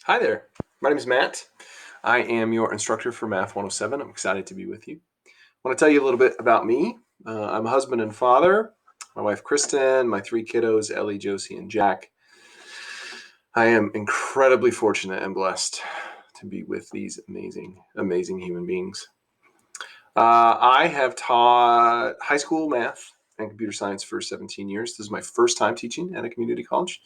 Hi there. My name is Matt. I am your instructor for Math 107. I'm excited to be with you. I want to tell you a little bit about me. I'm a husband and father. My wife, Kristen, my three kiddos, Ellie, Josie, and Jack. I am incredibly fortunate and blessed to be with these amazing, amazing human beings. I have taught high school math and computer science for 17 years. This is my first time teaching at a community college.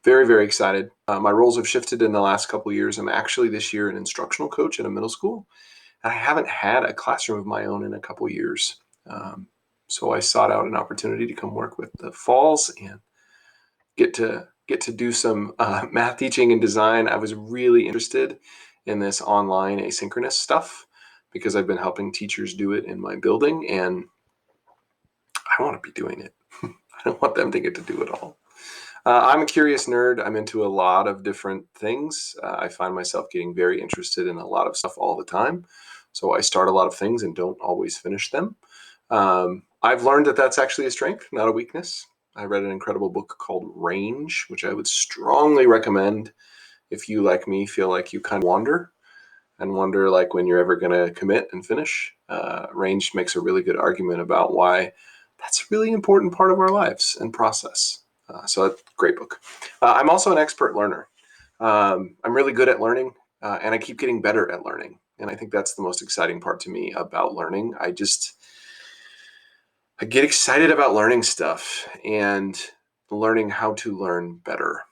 Very, very excited. My roles have shifted in the last couple of years. I'm actually this year an instructional coach at a middle school. I haven't had a classroom of my own in a couple of years. So I sought out an opportunity to come work with the Falls and get to do some math teaching and design. I was really interested in this online asynchronous stuff because I've been helping teachers do it in my building, and I want to be doing it. I don't want them to get to do it all. I'm a curious nerd. I'm into a lot of different things. I find myself getting very interested in a lot of stuff all the time. So I start a lot of things and don't always finish them. I've learned that that's actually a strength, not a weakness. I read an incredible book called Range, which I would strongly recommend if you, like me, feel like you kind of wander and wonder like when you're ever going to commit and finish. Range makes a really good argument about why that's a really important part of our lives and process. So great book. I'm also an expert learner. I'm really good at learning, and I keep getting better at learning. And I think that's the most exciting part to me about learning. I get excited about learning stuff and learning how to learn better.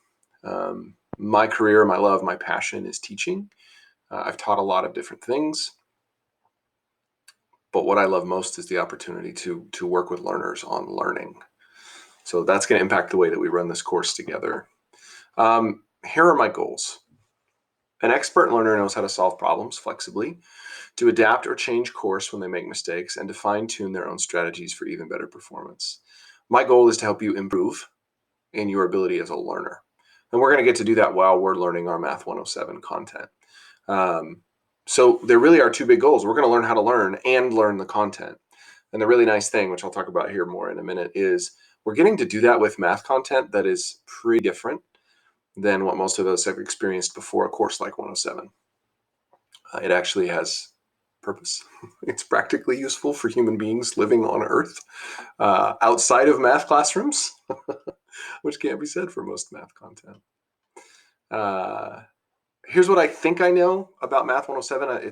My career, my love, my passion is teaching. I've taught a lot of different things, but what I love most is the opportunity to work with learners on learning. So that's going to impact the way that we run this course together. Here are my goals. An expert learner knows how to solve problems flexibly, to adapt or change course when they make mistakes, and to fine-tune their own strategies for even better performance. My goal is to help you improve in your ability as a learner. And we're going to get to do that while we're learning our Math 107 content. So there really are two big goals. We're going to learn how to learn and learn the content. And the really nice thing, which I'll talk about here more in a minute, is we're getting to do that with math content that is pretty different than what most of us have experienced before a course like 107. It actually has purpose. It's practically useful for human beings living on Earth outside of math classrooms, which can't be said for most math content. Here's what I think I know about Math 107.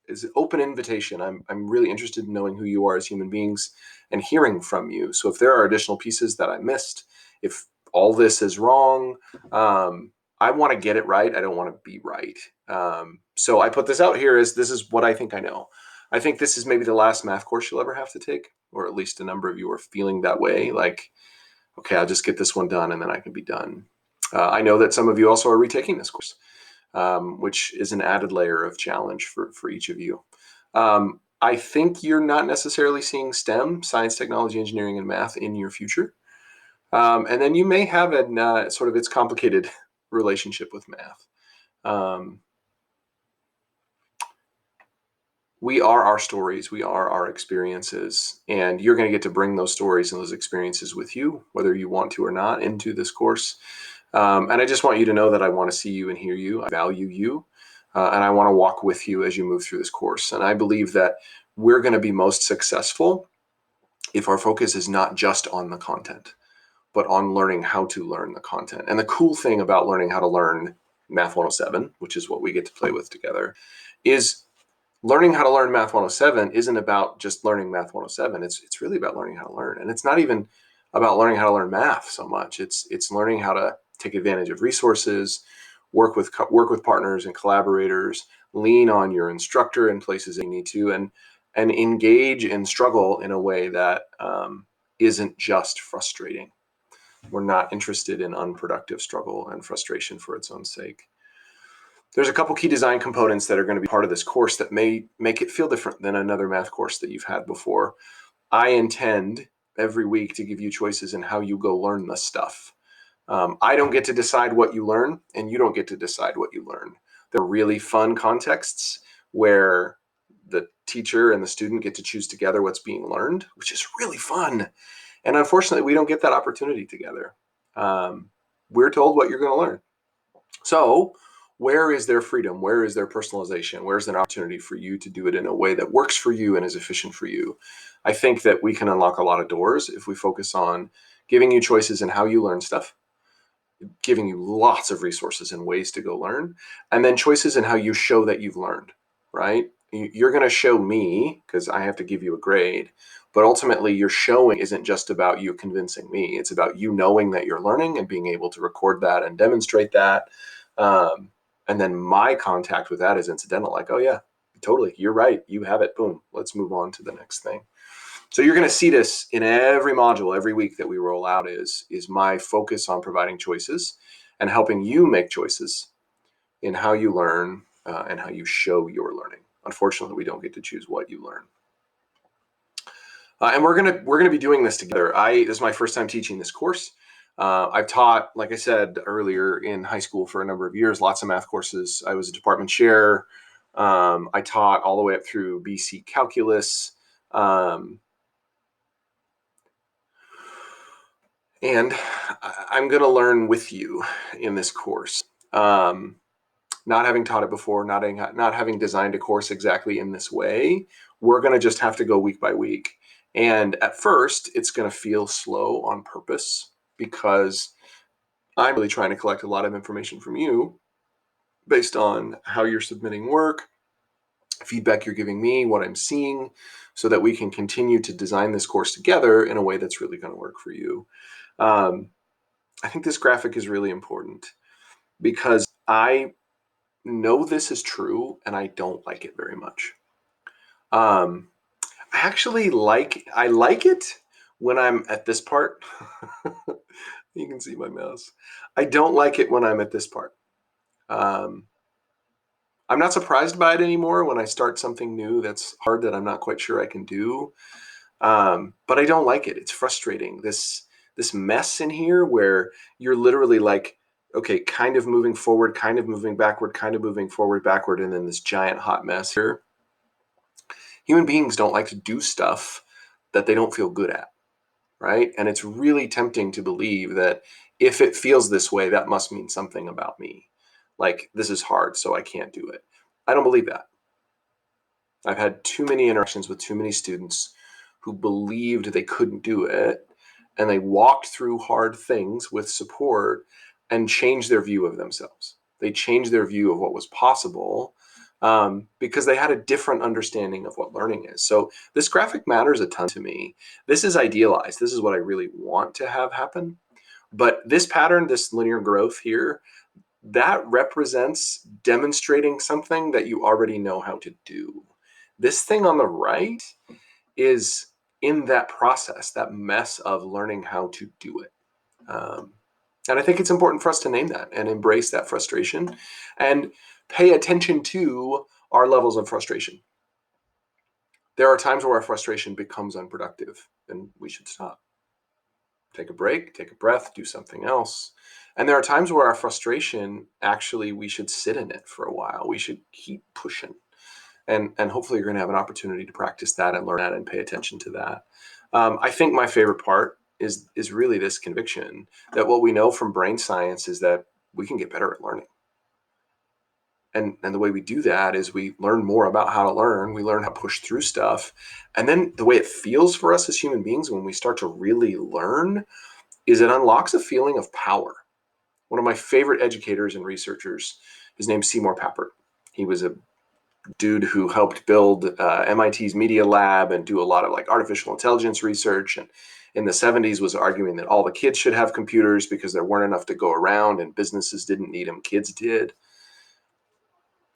It's an open invitation. I'm really interested in knowing who you are as human beings and hearing from you. So if there are additional pieces that I missed, if all this is wrong, I want to get it right. I don't want to be right. So I put this out here as this is what I think I know. I think this is maybe the last math course you'll ever have to take, or at least a number of you are feeling that way. Like, okay, I'll just get this one done and then I can be done. I know that some of you also are retaking this course. Which is an added layer of challenge for each of you. I think you're not necessarily seeing STEM, science, technology, engineering, and math in your future. And then you may have a sort of its complicated relationship with math. We are our stories, we are our experiences, and you're going to get to bring those stories and those experiences with you, whether you want to or not, into this course. And I just want you to know that I want to see you and hear you. I value you, and I want to walk with you as you move through this course. And I believe that we're going to be most successful if our focus is not just on the content, but on learning how to learn the content. And the cool thing about learning how to learn Math 107, which is what we get to play with together, is learning how to learn Math 107 isn't about just learning Math 107. It's really about learning how to learn. And it's not even about learning how to learn math so much. It's learning how to take advantage of resources, work with partners and collaborators, lean on your instructor in places you need to, and engage in struggle in a way that isn't just frustrating. We're not interested in unproductive struggle and frustration for its own sake. There's a couple key design components that are going to be part of this course that may make it feel different than another math course that you've had before. I intend every week to give you choices in how you go learn this stuff. I don't get to decide what you learn, and you don't get to decide what you learn. There are really fun contexts where the teacher and the student get to choose together what's being learned, which is really fun. And unfortunately, we don't get that opportunity together. We're told what you're going to learn. So where is their freedom? Where is their personalization? Where's an opportunity for you to do it in a way that works for you and is efficient for you? I think that we can unlock a lot of doors if we focus on giving you choices in how you learn stuff, giving you lots of resources and ways to go learn, and then choices in how you show that you've learned, right? You're going to show me because I have to give you a grade, but ultimately your showing isn't just about you convincing me. It's about you knowing that you're learning and being able to record that and demonstrate that. Um, and then my contact with that is incidental, like, oh yeah, totally, you're right, you have it, boom, let's move on to the next thing. So you're going to see this in every module, every week that we roll out is my focus on providing choices and helping you make choices in how you learn and how you show your learning. Unfortunately, we don't get to choose what you learn. And we're gonna be doing this together. This is my first time teaching this course. I've taught, like I said earlier, in high school for a number of years, lots of math courses. I was a department chair. I taught all the way up through BC Calculus. And I'm going to learn with you in this course. Not having taught it before, not having designed a course exactly in this way, we're going to just have to go week by week. And at first, it's going to feel slow on purpose because I'm really trying to collect a lot of information from you based on how you're submitting work, feedback you're giving me, what I'm seeing, so that we can continue to design this course together in a way that's really going to work for you. I think this graphic is really important because I know this is true and I don't like it very much. I like it when I'm at this part. You can see my mouse. I don't like it when I'm at this part. I'm not surprised by it anymore when I start something new that's hard that I'm not quite sure I can do. But I don't like it. It's frustrating. This mess in here where you're literally like, okay, kind of moving forward, kind of moving backward, kind of moving forward, backward, and then this giant hot mess here. Human beings don't like to do stuff that they don't feel good at, right? And it's really tempting to believe that if it feels this way, that must mean something about me. Like, this is hard, so I can't do it. I don't believe that. I've had too many interactions with too many students who believed they couldn't do it, and they walked through hard things with support and changed their view of themselves. They changed their view of what was possible because they had a different understanding of what learning is. So this graphic matters a ton to me. This is idealized. This is what I really want to have happen. But this pattern, this linear growth here, that represents demonstrating something that you already know how to do. This thing on the right is in that process, that mess of learning how to do it. And I think it's important for us to name that and embrace that frustration and pay attention to our levels of frustration. There are times where our frustration becomes unproductive and we should stop. Take a break, take a breath, do something else. And there are times where our frustration, actually, we should sit in it for a while. We should keep pushing. And hopefully you're going to have an opportunity to practice that and learn that and pay attention to that. I think my favorite part is really this conviction that what we know from brain science is that we can get better at learning. And the way we do that is we learn more about how to learn. We learn how to push through stuff. And then the way it feels for us as human beings when we start to really learn is it unlocks a feeling of power. One of my favorite educators and researchers, his name's Seymour Papert. He was a dude who helped build MIT's Media Lab and do a lot of like artificial intelligence research. And in the 70s was arguing that all the kids should have computers because there weren't enough to go around and businesses didn't need them, kids did.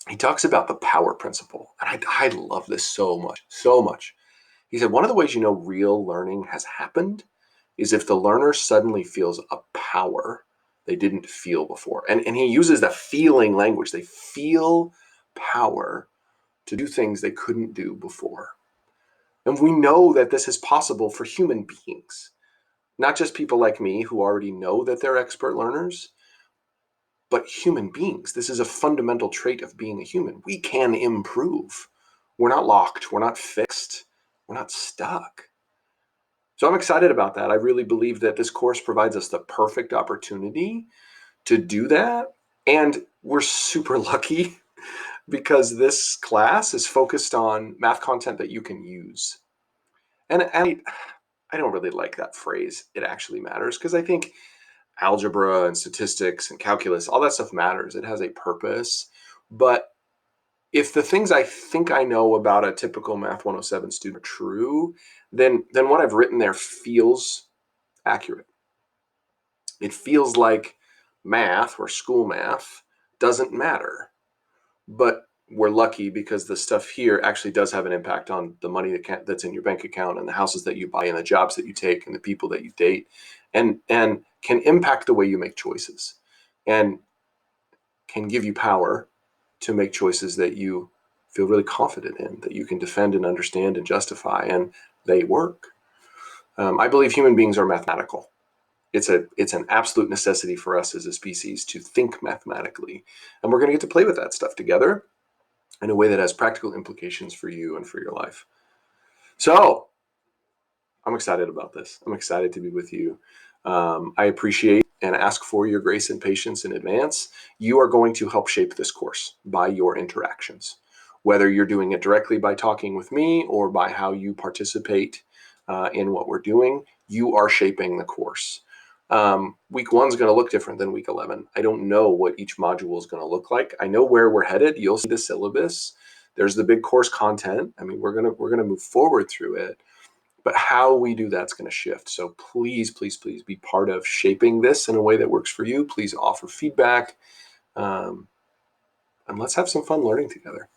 He talks about the power principle. And I love this so much, so much. He said, one of the ways you know real learning has happened is if the learner suddenly feels a power they didn't feel before. And he uses the feeling language. They feel power to do things they couldn't do before. And we know that this is possible for human beings, not just people like me who already know that they're expert learners, but human beings. This is a fundamental trait of being a human. We can improve. We're not locked. We're not fixed. We're not stuck. So I'm excited about that. I really believe that this course provides us the perfect opportunity to do that And we're super lucky because this class is focused on math content that you can use. And I don't really like that phrase, it actually matters, because I think algebra and statistics and calculus, all that stuff matters. It has a purpose. But if the things I think I know about a typical Math 107 student are true, then what I've written there feels accurate. It feels like math or school math doesn't matter. But we're lucky because the stuff here actually does have an impact on the money that's in your bank account and the houses that you buy and the jobs that you take and the people that you date, and can impact the way you make choices, and can give you power to make choices that you feel really confident in, that you can defend and understand and justify, and they work. I believe human beings are mathematical. It's an absolute necessity for us as a species to think mathematically, and we're going to get to play with that stuff together in a way that has practical implications for you and for your life. So I'm excited about this. I'm excited to be with you. I appreciate and ask for your grace and patience in advance. You are going to help shape this course by your interactions, whether you're doing it directly by talking with me or by how you participate in what we're doing. You are shaping the course. Week 1 is going to look different than week 11. I don't know what each module is going to look like. I know where we're headed. You'll see the syllabus. There's the big course content. I mean, we're gonna move forward through it, but how we do that's going to shift. So please, please, please be part of shaping this in a way that works for you. Please offer feedback, and let's have some fun learning together.